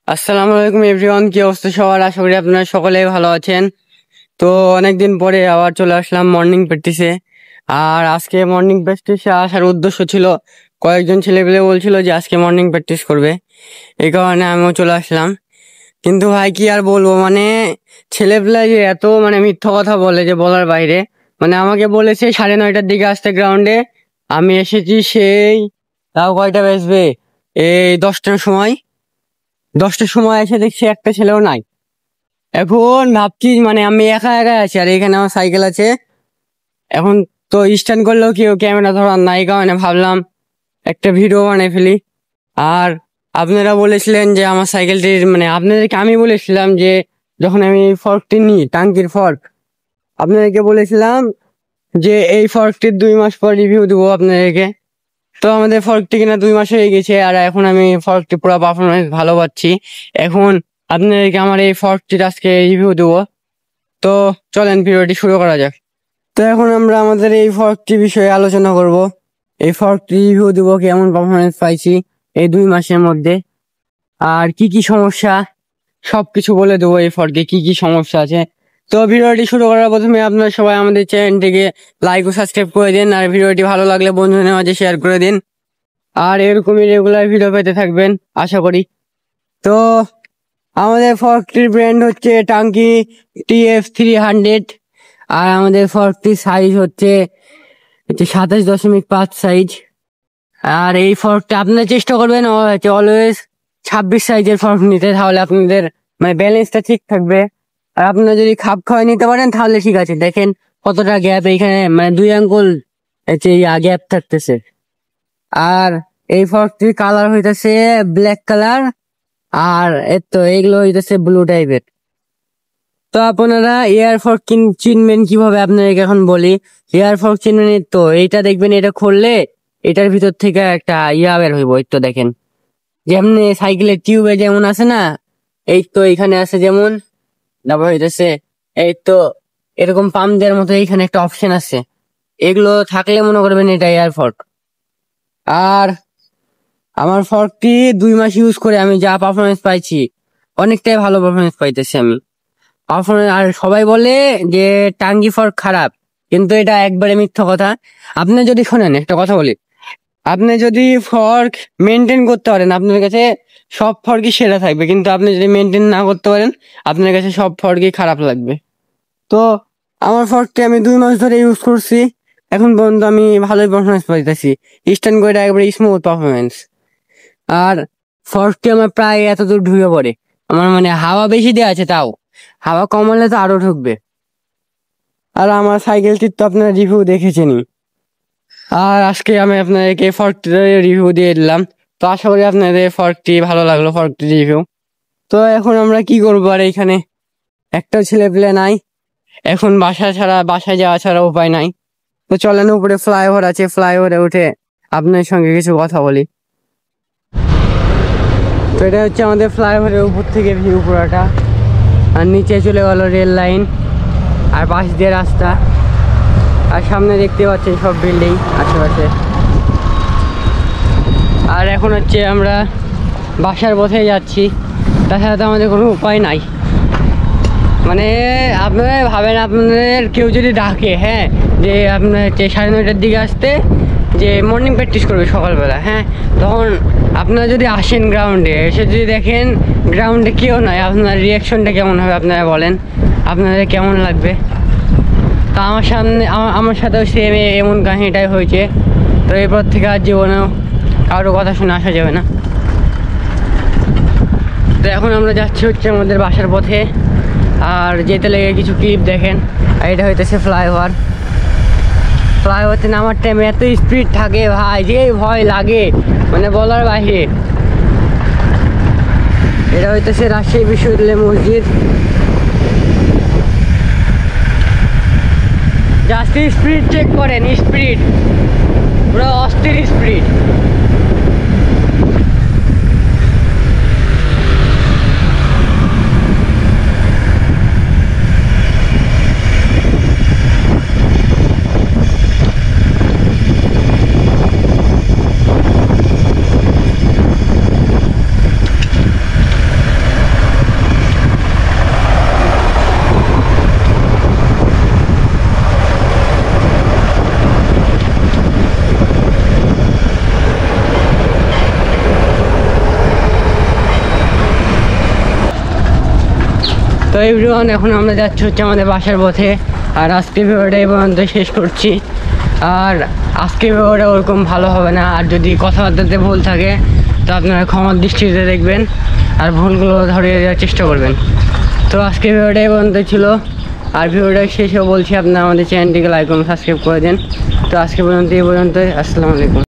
আসসালামু আলাইকুম এভরিওয়ান, কি অবস্থা সবার? আশা করি আপনারা সকলেই ভালো আছেন। তো অনেকদিন পরে আবার চলে আসলাম মর্নিং প্র্যাকটিসে। আর আজকে মর্নিং প্র্যাকটিসে আসার উদ্দেশ্য ছিল, কয়েকজন ছেলেপেলে বলছিল যে আজকে মর্নিং প্র্যাকটিস করবে, এই কারণে আমিও চলে আসলাম। কিন্তু ভাই কি আর বলবো, মানে ছেলেপেলে যে এত মিথ্যা কথা বলে যে বলার বাইরে। আমাকে বলেছে 9:30টার দিকে আসতে গ্রাউন্ডে, আমি এসেছি সেই তাও কয়টা বাজবে, এই 10টার সময়। 10টার সময় এসে দেখছি একটা ছেলেও নাই। এখন ভাবছি আমি একা একা আছি, আর এখানে আমার সাইকেল আছে। এখন তো স্ট্যান্ড করলেও কেউ ক্যামেরা ধরার নাই, এই কারণে ভাবলাম একটা ভিডিও বানিয়ে ফেলি। আর আপনারা বলেছিলেন যে আমার সাইকেলটির আপনাদেরকে আমি বলেছিলাম যে যখন আমি ফর্কটি নিই, টাঙ্কির ফর্ক, আপনাদেরকে বলেছিলাম যে এই ফর্কটির 2 মাস পর রিভিউ দেবো আপনাদেরকে। তো আমাদের ফর্কটি কিনা 2 মাস হয়ে গেছে, আর এখন আমি ফর্কটি পুরো পারফরমেন্স ভালো পাচ্ছি। এখন আপনাদেরকে আমার এই ফর্কটির আজকে রিভিউ দেবো। তো চলেন ভিডিওটি শুরু করা যাক। তো এখন আমরা আমাদের এই ফর্কটি বিষয়ে আলোচনা করব। এই ফর্কটি রিভিউ দেবো, কেমন পারফরমেন্স পাইছি এই 2 মাসের মধ্যে, আর কি কি সমস্যা সবকিছু বলে দেবো, এই ফর্কে কি কি সমস্যা আছে। তো ভিডিওটি শুরু করার প্রথমে আপনারা সবাই আমাদের চ্যানেলটিকে লাইক ও সাবস্ক্রাইব করে দিন, আর ভিডিওটি ভালো লাগলে বন্ধুদের মাঝে শেয়ার করে দিন। আর এরকমই রেগুলার ভিডিও পেতে থাকবেন আশা করি। তো আমাদের ফর্কটির ব্র্যান্ড হচ্ছে টাঙ্কি TF300, আর আমাদের ফর্কটির সাইজ হচ্ছে 27.5 সাইজ। আর এই ফর্কটা আপনারা চেষ্টা করবেন অলওয়েজ 26 সাইজের ফর্ক নিতে, তাহলে আপনাদের ব্যালেন্সটা ঠিক থাকবে। আর আপনারা যদি খাপ খাওয়াই নিতে পারেন তাহলে ঠিক আছে। দেখেন কতটা গ্যাপ এইখানে, 2 আঙ্গুল গ্যাপ থাকতেছে। আর এই ফর্কটির কালার হইতেছে ব্ল্যাক কালার, আর এইগুলো হইতেছে ব্লু টাইপের। তো আপনারা এয়ার ফর্ক চিনবেন কিভাবে আপনাদেরকে এখন বলি। এয়ার ফর্ক চিনবেন, তো এইটা দেখবেন, এটা খুললে এটার ভিতর থেকে একটা বের হইব। এই তো দেখেন, যেমনি সাইকেলের টিউবে যেমন আছে না, এই তো এখানে আছে যেমন, তারপর হইতেছে এই তো এরকম পাম্প দেওয়ার মতো এইখানে একটা অপশন আছে। এগুলো থাকলে মনে করবেন এটা এয়ার ফর্ক। আর আমার ফর্কটি 2 মাস ইউজ করে আমি যা পারফরমেন্স পাইছি, অনেকটাই ভালো পারফরমেন্স পাইতেছি আমি। আর সবাই বলে যে টাঙ্গি ফর্ক খারাপ, কিন্তু এটা একবারে মিথ্যা কথা। আপনি যদি শোনেন, একটা কথা বলি, আপনি যদি ফর্ক মেনটেন করতে পারেন আপনার কাছে সব ফর্কই সেরা থাকবে, কিন্তু আপনি যদি মেনটেন না করতে পারেন আপনার কাছে সব ফর্কই খারাপ লাগবে। তো আমার ফর্কটি আমি 2 মাস ধরে ইউজ করছি, এখন পর্যন্ত আমি ভালোই পারফরমেন্স পাইতেছি। স্ট্যান্ড করে একবারে স্মুথ পারফরমেন্স। আর ফর্কটি আমার প্রায় এতদূর ঢুকে পড়ে। আমার হাওয়া বেশি দেওয়া আছে, তাও হাওয়া কমালে তো আরো ঢুকবে। আর আমার সাইকেলটির তো আপনারা রিভিউ দেখেছেনই, আর আজকে আমি আপনাদেরকে ফর্কটির রিভিউ দিয়ে দিলাম। তো আশা করি আপনাদের ফর্কটি ভালো লাগলো, ফর্কটি রিভিউ। তো এখন আমরা কি করবো, আর এইখানে একটাও ছেলে পেলে নাই, এখন বাসায় যাওয়া ছাড়া উপায় নাই। তো চলেন, উপরে ফ্লাইওভার আছে, ফ্লাইওভারে উঠে আপনার সঙ্গে কিছু কথা বলি। তো এটা হচ্ছে আমাদের ফ্লাইওভারের উপর থেকে ভিউ পুরাটা, আর নিচে চলে গেল রেল লাইন, আর পাশ দিয়ে রাস্তা, আর সামনে দেখতে পাচ্ছেন সব বিল্ডিং আশেপাশে। আর এখন হচ্ছে আমরা বাসার পথে যাচ্ছি, তাছাড়া তো আমাদের কোনো উপায় নাই। আপনারা ভাবেন, আপনাদের কেউ যদি ডাকে, হ্যাঁ, যে আপনার 9:30টার দিকে আসতে, যে মর্নিং প্র্যাকটিস করবে সকালবেলা, হ্যাঁ, তখন আপনারা যদি আসেন গ্রাউন্ডে, এসে যদি দেখেন গ্রাউন্ডে কেউ নয়, আপনার রিয়াকশনটা কেমন হবে আপনারা বলেন? আপনাদের কেমন লাগবে? তো আমার সাথেও সেম এমন কাহিনীটাই হয়েছে। তো এরপর থেকে আর জীবনেও কারো কথা শুনে আসা যাবে না। তো এখন আমরা যাচ্ছি হচ্ছে আমাদের বাসার পথে, আর যেতে লেগে কিছু ক্লিপ দেখেন। আর এটা হইতেছে ফ্লাইওভার। ফ্লাইওভারতে নামার টাইমে এত স্পিড থাকে ভাই, যে ভয় লাগে বলার বাইরে। এটা হইতেছে রাজশাহী বিশ্ববিদ্যালয় মসজিদ। জাস্ট স্পিড চেক করেন, স্পিড পুরো অস্থির স্পিড। তো এভরিওয়ান, এখন আমরা যাচ্ছি হচ্ছে আমাদের বাসার পথে। আর আজকে ভিডিওটা এই পর্যন্ত শেষ করছি। আর আজকে ভিডিওটা ওরকম ভালো হবে না, আর যদি কথাবার্তাতে ভুল থাকে তো আপনারা ক্ষমার দৃষ্টিতে দেখবেন আর ভুলগুলো ধরিয়ে দেওয়ার চেষ্টা করবেন। তো আজকে ভিডিওটা এই পর্যন্ত ছিল। আর ভিডিওটা শেষেও বলছি, আপনারা আমাদের চ্যানেলটিকে লাইক এবং সাবস্ক্রাইব করে দেন। তো আজকে পর্যন্ত এই পর্যন্ত, আসসালামু আলাইকুম।